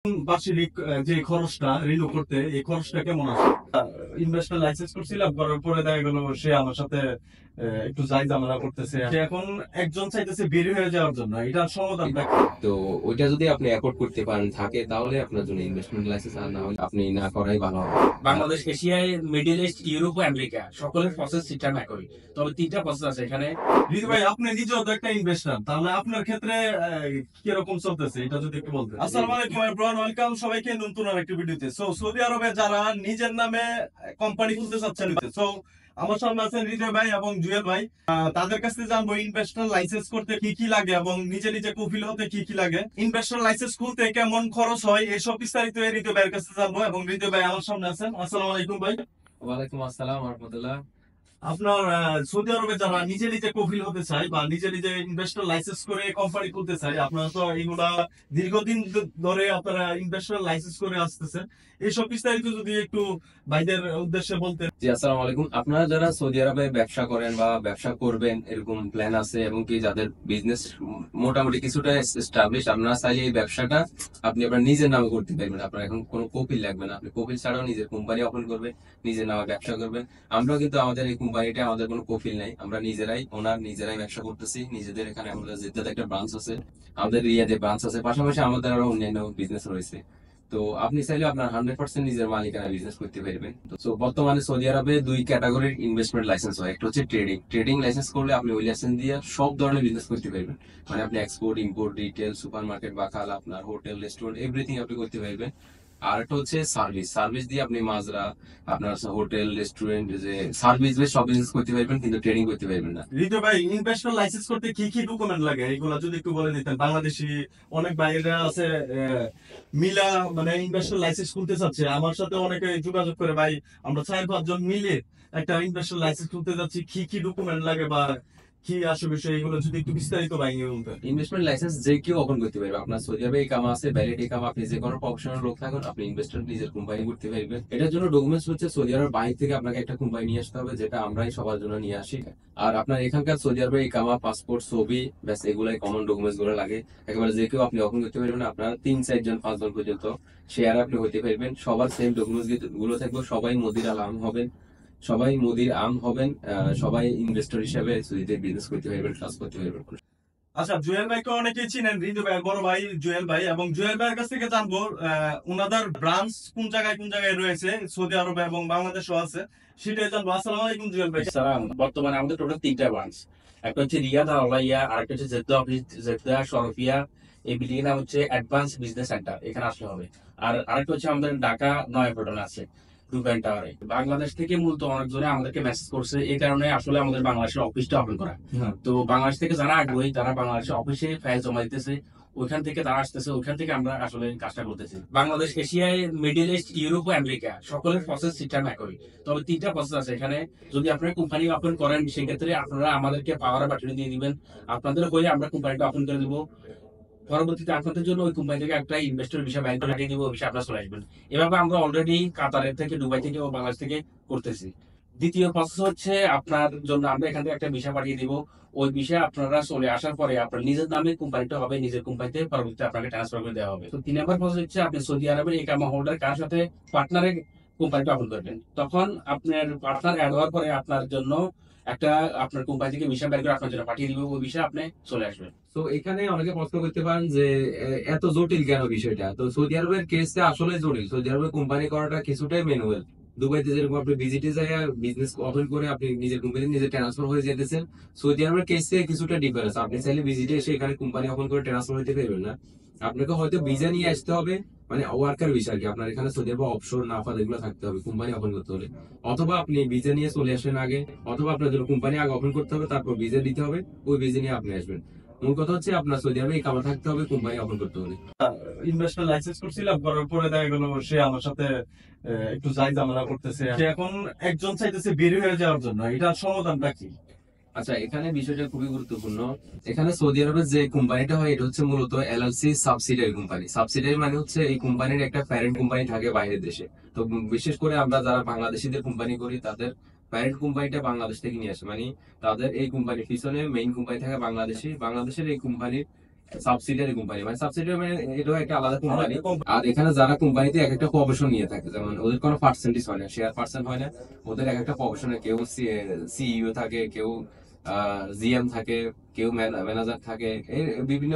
বার্ষিক যে খরচটা রিনিউ করতে, এই খরচটা কেমন আছে? ইনভেস্টমেন্ট লাইসেন্স করছিলাম, করার পরে দেখা গেল সে আমার সাথে একটু যাই ঝামেলা করতেছে। সে এখন একজন চাইতেছে বের হয়ে যাওয়ার জন্য, এটার সমাধানটা কি? তো ওইটা যদি আপনি অ্যাফোর্ড করতে পারেন থাকে তাহলে আপনার জন্য ইনভেস্টমেন্ট লাইসেন্স, আর না হলে আপনি না করাই ভালো হবে। বাংলাদেশ, এশিয়ায়, মিডল ইস্ট, ইউরোপ ও আমেরিকা সকলের প্রসেস সিস্টেম একই। তবে তিনটা প্রসেস আছে এখানে। রিতু ভাই, আপনি নিজেও তো একটা ইনভেস্টর, তাহলে আপনার ক্ষেত্রে কিরকম চলতেছে এটা যদি একটু বলতেন। আসসালামু আলাইকুম এভরিওয়ান, ওয়েলকাম সবাইকে নতুন আরেকটি ভিডিওতে। সৌদি আরবে যারা নিজের নামে কোম্পানি খুলতে চাচ্ছেন, আমার সামনে আছেন হৃদয় ভাই এবং জুয়েল ভাই। তাদের কাছ থেকে জানবো ইনভেস্টর লাইসেন্স করতে কি কি লাগে এবং নিজে নিজে কফিল হতে কি কি লাগে, ইনভেস্টর লাইসেন্স খুলতে কেমন খরচ হয়, এসব বিস্তারিত হৃদয় ভাইয়ের কাছে জানবো। এবং হৃদয় ভাই আমার সামনে আছেন। আসসালামু আলাইকুম ভাই। ওয়ালাইকুম আসসালাম রহমতুল্লাহ। আপনার সৌদি আরবে যারা নিজে নিজে কফিল হতে চায় বা নিজে নিজে ইনভেস্টর লাইসেন্স করে কোম্পানি খুলতে চায়, আপনারা তো এগুলা দীর্ঘদিন ধরে আপনারা ইনভেস্টর লাইসেন্স করে আসতেছেন, এইসব বিস্তারিত যদি একটু ভাইদের উদ্দেশ্যে বলতেন। জি, আসসালামু আলাইকুম। আপনারা যারা সৌদি আরবে ব্যবসা করেন বা ব্যবসা করবেন এরকম প্ল্যান আছে, এবং কি যাদের বিজনেস মোটামুটি কিছুটা এস্টাবলিশ, আপনারা চাইলে এই ব্যবসাটা আপনি আপনার নিজের নামে করতে পারবেন। আপনার এখন কোনো কপিল লাগবে না, আপনি কপিল ছাড়াও নিজের কোম্পানি ওপেন করবেন, নিজের নামে ব্যবসা করবেন। আমরাও কিন্তু আমাদের এই কোম্পানিটা, আমাদের কোনো কপিল নাই, আমরা নিজেরাই ওনার, নিজেরাই ব্যবসা করতেছি নিজেদের। এখানে আমাদের জেদ্দাতে একটা ব্রাঞ্চ আছে, আমাদের রিয়াদে ব্রাঞ্চ আছে, পাশাপাশি আমাদের আরো অন্যান্য বিজনেস রয়েছে। তো আপনি চাইলে আপনার 100% নিজের মালিকানা বিজনেস করতে পারবেন। তো বর্তমানে সৌদি আরবে দুই ক্যাটাগরির ইনভেস্টমেন্ট লাইসেন্স হয়। একটা হচ্ছে ট্রেডিং। ট্রেডিং লাইসেন্স করলে আপনি ওই লাইসেন্স দিয়ে সব ধরনের বিজনেস করতে পারবেন। মানে আপনি export, import, retail, super market, বাকাল, আপনার হোটেল, রেস্টুরেন্ট, এভরিথিং আপনি করতে পারবেন। আর একটা হচ্ছে সার্ভিস। সার্ভিস দিয়ে আপনি মাজরা, আপনার হোটেল, রেস্টুরেন্ট, যে সার্ভিস বেস সব বিজনেস করতে পারবেন, কিন্তু ট্রেডিং করতে পারবেন না। হৃদয় ভাই, ইনভেস্টর লাইসেন্স করতে কি কি ডকুমেন্ট লাগে এগুলা যদি একটু বলে দিতেন। বাংলাদেশি অনেক বাইরে আছে, মিলা মানে ইনভেস্টর লাইসেন্স খুলতে চাচ্ছে, আমার সাথে অনেকে যোগাযোগ করে, ভাই আমরা 4-5 জন মিলে একটা ইনভেস্টর লাইসেন্স খুলতে যাচ্ছি, কি কি ডকুমেন্ট লাগে বা কি আসল বিষয়, এগুলো যদি একটু বিস্তারিত ভাঙিয়ে বলতেন। ইনভেস্টমেন্ট লাইসেন্স যে কেউ ওপেন করতে পারবে। আপনার সৌদি আরবে কাম আছে, ভ্যালিড কাম, আপনি যে কোনো প্রফেশনাল লোক থাকুন, আপনি ইনভেস্টর নিজের কোম্পানি করতে পারবেন। এটার জন্য ডকুমেন্টস হচ্ছে সৌদি আরবের বাইরে থেকে আপনাকে একটা কোম্পানি নিয়ে আসতে হবে, যেটা আমরাই সবার জন্য নিয়ে আসি। আর আপনার এখানকার সৌদি আরবে কামা, পাসপোর্ট, ছবি, ব্যাস এগুলাই কমন ডকুমেন্টস গুলো লাগে। একেবারে যে কেউ আপনি ওপেন করতে পারবেন। আপনার 3-4 জন 5 জন পর্যন্ত শেয়ার আপনি হইতে পারবেন। সবার সেম ডকুমেন্টস গুলো থাকবে, সবাই মদির আল আম হবেন, সবাই মদির আম হবেন, সবাই ইনভেস্টর হিসেবে সৌদিতে বিজনেস করতে পারবেন, কাজ করতে পারবেন। আচ্ছা, জুয়েল ভাইকে অনেকেই চিনেন, রিজু ভাই বড় ভাই জুয়েল ভাই, এবং জুয়েল ভাইয়ের কাছ থেকে জানবো ওনাদের ব্রাঞ্চ কোন জায়গায় কোন জায়গায় রয়েছে, সৌদি আরবে এবং বাংলাদেশও আছে, সেটাই জানবো। আসসালামু আলাইকুম জুয়েল ভাই। সালাম। বর্তমানে আমাদের টোটাল তিনটা ব্রাঞ্চ। একটা হচ্ছে রিয়াদ আর আলাইয়া, আরেকটা হচ্ছে জেদ্দা অফিস, জেদ্দা শরফিয়া। এই বিল্ডিং এর নাম হচ্ছে অ্যাডভান্স বিজনেস সেন্টার, এখানে আসলে হবে। আর আরেকটা হচ্ছে আমাদের ঢাকা নয়াপল্টনে আছে, রুবেন টাওয়ারে। বাংলাদেশ থেকে মূলত অনেকজনে আমাদেরকে মেসেজ করছে, এই কারণে আসলে আমাদের বাংলাদেশের অফিসটা ওপেন করা। তো বাংলাদেশ থেকে যারা আগ্রহী তারা বাংলাদেশের অফিসে ফাইল জমা দিতেছে, ওইখান থেকে তারা আসতেছে, ওইখান থেকে আমরা আসলে কাজটা করতেছি। বাংলাদেশ, এশিয়ায়, মিডল ইস্ট, ইউরোপ ও আমেরিকা সকলের প্রসেস সিস্টেম একই। তবে তিনটা প্রসেস আছে এখানে। যদি আপনারা কোম্পানি ওপেন করেন, সেক্ষেত্রে আপনারা আমাদেরকে পাওয়ার বাটন দিয়ে দিবেন, আপনাদের হয়ে আমরা কোম্পানিটা ওপেন করে দিব। পরবর্তীতে আপনাদের জন্য ওই কোম্পানি থেকে একটা ইনভেস্টর ভিসা বাইর করে পাঠিয়ে দিব, ওই ভিসা আপনারা চলে আসবেন। এভাবে আমরা অলরেডি কাতারের থেকে, দুবাই থেকে ও বাংলাদেশ থেকে করতেছি। দ্বিতীয় প্রসেস হচ্ছে আপনার জন্য আমরা এখান থেকে একটা ভিসা পাঠিয়ে দিব। ওই ভিসা আপনারা চলে আসার পরে আপনার নিজের নামে কোম্পানিটা হবে, নিজের কোম্পানিতে পরবর্তীতে আপনাকে ট্রান্সফার করে দেওয়া হবে। তো 3 নম্বর প্রসেস হচ্ছে আপনি সৌদি আরবের ইকামা হোল্ডার কার সাথে পার্টনারে কোম্পানিটা ওপেন করবেন। তখন আপনার পার্টনার অ্যাড হওয়ার পরে আপনার জন্য একটা, আপনার কোম্পানি থেকে ভিসা বের করে আপনার জন্য পাঠিয়ে দিব, ওই ভিসা আপনি চলে আসবে। তো এখানে অনেকে প্রশ্ন করতে পারেন যে এত জটিল কেন বিষয়টা। তো সৌদি আরবের কেসটা আসলে জটিল। সৌদি আরবে কোম্পানি করাটা কিছুটাই ম্যানুয়াল। দুবাইতে যেরকম আপনি ভিজিটে যায় বিজনেস ওপেন করে আপনি নিজের কোম্পানি নিজে ট্রান্সফার হয়ে যেতেছেন, সৌদি আরবের কেসে কিছুটা ডিফারেন্স। আপনি চাইলে ভিজিটে এসে এখানে কোম্পানি ওপেন করে ট্রান্সফার হতে পারবেন না। আপনাকে হয়তো ভিসা নিয়ে আসতে হবে, মানে ওয়ার্কার ভিসা আর কি। আপনার এখানে সৌদি আরবে অফশোর, নাফাদ এগুলো থাকতে হবে কোম্পানি ওপেন করতে হলে। অথবা আপনি ভিসা নিয়ে চলে আসেন আগে, অথবা আপনার জন্য কোম্পানি আগে ওপেন করতে হবে, তারপর ভিসা দিতে হবে, ওই ভিসা নিয়ে আপনি আসবেন। মূল কথা হচ্ছে আপনার সৌদি আরবে ইকামা থাকতে হবে, কোম্পানি ওপেন করতে হলে। ইনভেস্টমেন্ট লাইসেন্স করছিলাম, করার পরে দেখা গেল সে আমার সাথে একটু যাই ঝামেলা করতেছে, সে এখন একজন চাইতেছে বের হয়ে যাওয়ার জন্য, এটার সমাধানটা কি? আচ্ছা, এখানে বিষয়টা খুবই গুরুত্বপূর্ণ। এখানে সৌদি আরবের যে কোম্পানিটা হয় এটা হচ্ছে মূলত এলএলসি সাবসিডিয়ারি কোম্পানি। সাবসিডিয়ারি মানে হচ্ছে এই কোম্পানির একটা প্যারেন্ট কোম্পানি থাকে বাইরের দেশে। তো বিশেষ করে আমরা যারা বাংলাদেশিদের কোম্পানি করি তাদের প্যারেন্ট কোম্পানিটা বাংলাদেশ থেকে নিয়ে আসে, মানে তাদের এই কোম্পানির পিছনে মেইন কোম্পানি থাকে বাংলাদেশি। বাংলাদেশের এই কোম্পানির সাবসিডিয়ারি কোম্পানি, মানে সাবসিডিয়ারি মানে এটা একটা আলাদা কোম্পানি। আর এখানে যারা কোম্পানিতে এক একটা প্রফেশন নিয়ে থাকে, যেমন ওদের কোনো পার্সেন্টেজ হয় না, শেয়ার পার্সেন্ট হয় না, ওদের এক একটা প্রফেশনে কেউ সিইও থাকে, কেউ জিএম থাকে, কেউ ম্যানেজার থাকে, এই বিভিন্ন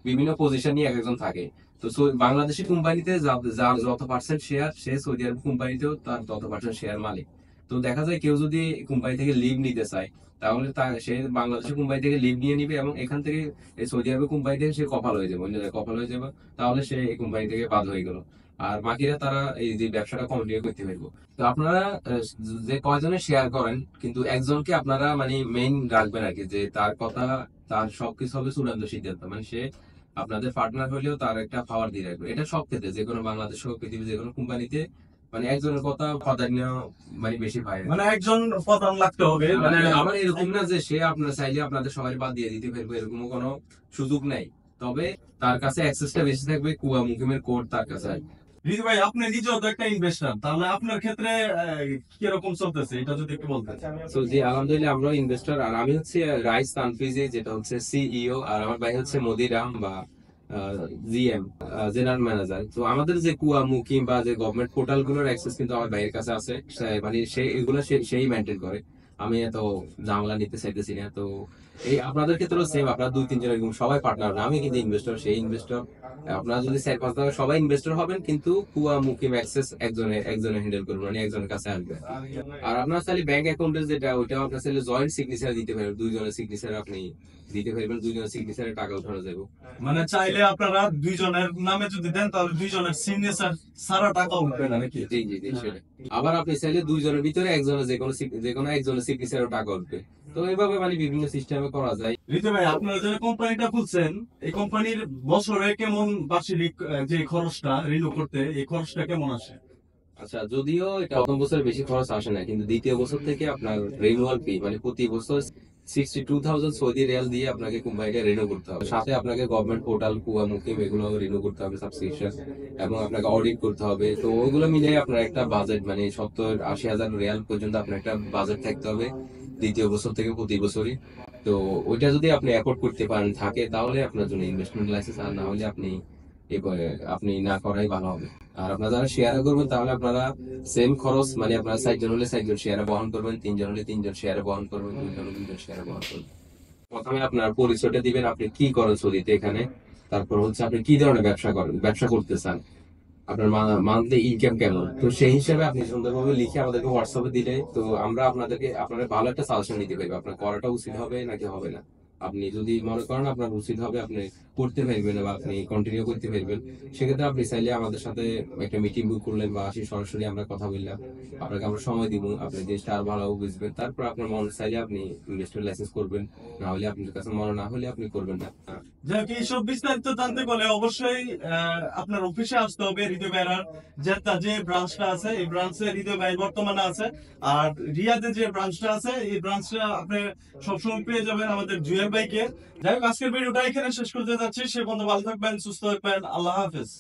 বিভিন্ন পজিশন নিয়ে এক একজন থাকে। তো বাংলাদেশি কোম্পানিতে যার যত পার্সেন্ট শেয়ার, সে সৌদি আরব কোম্পানিতেও তার তত পার্সেন্ট শেয়ার মালিক। তো দেখা যায় কেউ যদি কোম্পানি থেকে লিভ নিতে চায়, তাহলে সে বাংলাদেশের কোম্পানি থেকে লিভ নিয়ে নিবে এবং এখান থেকে এই সৌদি আরবের কোম্পানি থেকে সে কপাল হয়ে যাবে, অন্য জায়গায় কপাল হয়ে যাবে, তাহলে সে এই কোম্পানি থেকে বাদ হয়ে গেল। আর বাকিরা তারা এই যে ব্যবসাটা কন্টিনিউ করতে পারবো। তো আপনারা যে কয়জনে শেয়ার করেন, কিন্তু একজনকে আপনারা মানে মেইন রাখবেন আর কি, যে তার কথা, তার সবকিছু হবে চূড়ান্ত সিদ্ধান্ত, মানে সে আপনাদের পার্টনার হলেও তার একটা পাওয়ার দিয়ে রাখবে। এটা সব ক্ষেত্রে, যে কোনো বাংলাদেশ হোক, পৃথিবীর যে কোনো কোম্পানিতে, মানে একজনের কথা প্রাধান্য মানে বেশি পায়। মানে একজন প্রধান লাগতে হবে, মানে মানে আমার এরকম না যে সে আপনার চাইলে আপনাদের সবাই বাদ দিয়ে দিতে পারবে, এরকম কোনো সুযোগ নাই। তবে তার কাছে অ্যাক্সেসটা বেশি থাকবে, কুয়া মুকিমের কোড তার কাছে আসবে। রিজু ভাই আপনি নিজেও তো একটা ইনভেস্টর, তাহলে আপনার ক্ষেত্রে কিরকম চলতেছে এটা যদি একটু বলতেন। তো জি, আলহামদুলিল্লাহ আমরা ইনভেস্টর, আর আমি হচ্ছে রাইস তানফিজি, যেটা হচ্ছে সিইও, আর আমার ভাই হচ্ছে মদিরাম বা জিএম, জেনারেল ম্যানেজার। তো আমাদের যে কুয়া মুকিম বা যে গভর্নমেন্ট পোর্টাল গুলোর অ্যাক্সেস কিন্তু আমার ভাইয়ের কাছে আছে, মানে এগুলো সেই মেনটেন করে। আমি এত ঝামেলা নিতে চাইতেছি না। তো এই আপনাদের ক্ষেত্রেও সেম, আপনারা দুই তিনজন এরকম সবাই পার্টনার না, আমি কিন্তু ইনভেস্টর, সেই ইনভেস্টর। আপনারা যদি 4-5 সবাই ইনভেস্টর হবেন, কিন্তু কুয়া মুকিম অ্যাক্সেস একজনে হ্যান্ডেল করবেন, মানে একজনের কাছে আসবে। আর আপনার চাইলে ব্যাংক অ্যাকাউন্টের যেটা, ওইটাও আপনার চাইলে জয়েন্ট সিগনেচার দিতে পারবেন, দুইজনের সিগনেচার আপনি দিতে পারবেন, দুইজনের সিগনেচারে টাকা উঠানো যাবে। মানে চাইলে আপনারা দুইজনের নামে যদি দেন, তাহলে দুইজনের সিগনেচার সারা টাকা উঠবে না নাকি? জি জি জি, সেটাই। আবার আপনি চাইলে দুইজনের ভিতরে একজনের যে কোনো একজনের সিগনেচারও টাকা উঠবে। তো এইভাবে মানে বিভিন্ন সিস্টেমে করা যায়। রিতু ভাই আপনারা যে কোম্পানিটা খুলছেন, এই কোম্পানির বছরে কেমন বার্ষিক যে খরচটা রিনিউ করতে, এই খরচটা কেমন আসে? আচ্ছা, যদিও এটা প্রথম বছরে বেশি খরচ আসে না, কিন্তু দ্বিতীয় বছর থেকে আপনার রিনিউয়াল ফি, মানে প্রতি বছর 62,000 সৌদি রিয়াল দিয়ে আপনাকে কোম্পানিটা রিনিউ করতে হবে। সাথে আপনাকে গভর্নমেন্ট পোর্টাল, কুয়া মুকিম, এগুলো রিনিউ করতে হবে, সাবস্ক্রিপশন, এবং আপনাকে অডিট করতে হবে। তো ওগুলো মিলে আপনার একটা বাজেট, মানে 70-80 হাজার রিয়াল পর্যন্ত আপনার একটা বাজেট থাকতে হবে দ্বিতীয় বছর থেকে প্রতি বছরই। তো ওইটা যদি আপনি অ্যাফোর্ড করতে পারেন থাকে, তাহলে আপনার জন্য ইনভেস্টমেন্ট লাইসেন্স, আর না হলে আপনি না করাই ভালো হবে। আর আপনারা যারা শেয়ারে করবেন, তাহলে আপনারা সেম খরচ, মানে আপনারা 4 জন হলে 4 জন শেয়ারে বহন করবেন, 3 জন হলে 3 জন শেয়ারে বহন করবেন, 2 জন হলে 2 জন শেয়ারে বহন করবেন। প্রথমে আপনার পরিচয়টা দিবেন, আপনি কি করেন সৌদিতে এখানে, তারপর হচ্ছে আপনি কি ধরনের ব্যবসা করেন, ব্যবসা করতে চান, আপনার মান্থলি ইনকাম কেমন। তো সেই হিসেবে আপনি সুন্দরভাবে লিখে আমাদেরকে হোয়াটসঅ্যাপে দিলে, তো আমরা আপনাদের ভালো একটা সাজেশন দিতে পারবো, আপনার করাটা উচিত হবে নাকি হবে না। আপনি যদি মনে করেন আপনার উচিত হবে, আপনি করতে পারবেন বা আপনি কন্টিনিউ করতে পারবেন, সেক্ষেত্রে আপনি চাইলে আমাদের সাথে একটা মিটিং বুক করলেন, বা আসি সরাসরি আমরা কথা বললাম, আপনাকে আমরা সময় দিব, আপনি জিনিসটা আরো ভালো বুঝবেন, তারপর আপনার মন চাইলে আপনি ইনভেস্টমেন্ট লাইসেন্স করবেন, না হলে আপনার কাছে মনে না হলে আপনি করবেন না। যাই হোক, এইসব বিস্তারিত জানতে গেলে অবশ্যই আপনার অফিসে আসতে হবে। হৃদয় ভাইয়ের যে ব্রাঞ্চটা আছে, এই ব্রাঞ্চে হৃদয় ভাই বর্তমানে আছে। আর রিয়াদে যে ব্রাঞ্চটা আছে, এই ব্রাঞ্চটা আপনি সবসময় পেয়ে যাবেন আমাদের জুয়েল ভাইকে। যাই হোক, আজকের ভিডিওটা এখানে শেষ করতে যাচ্ছি। সে পর্যন্ত ভালো থাকবেন, সুস্থ থাকবেন, আল্লাহ হাফেজ।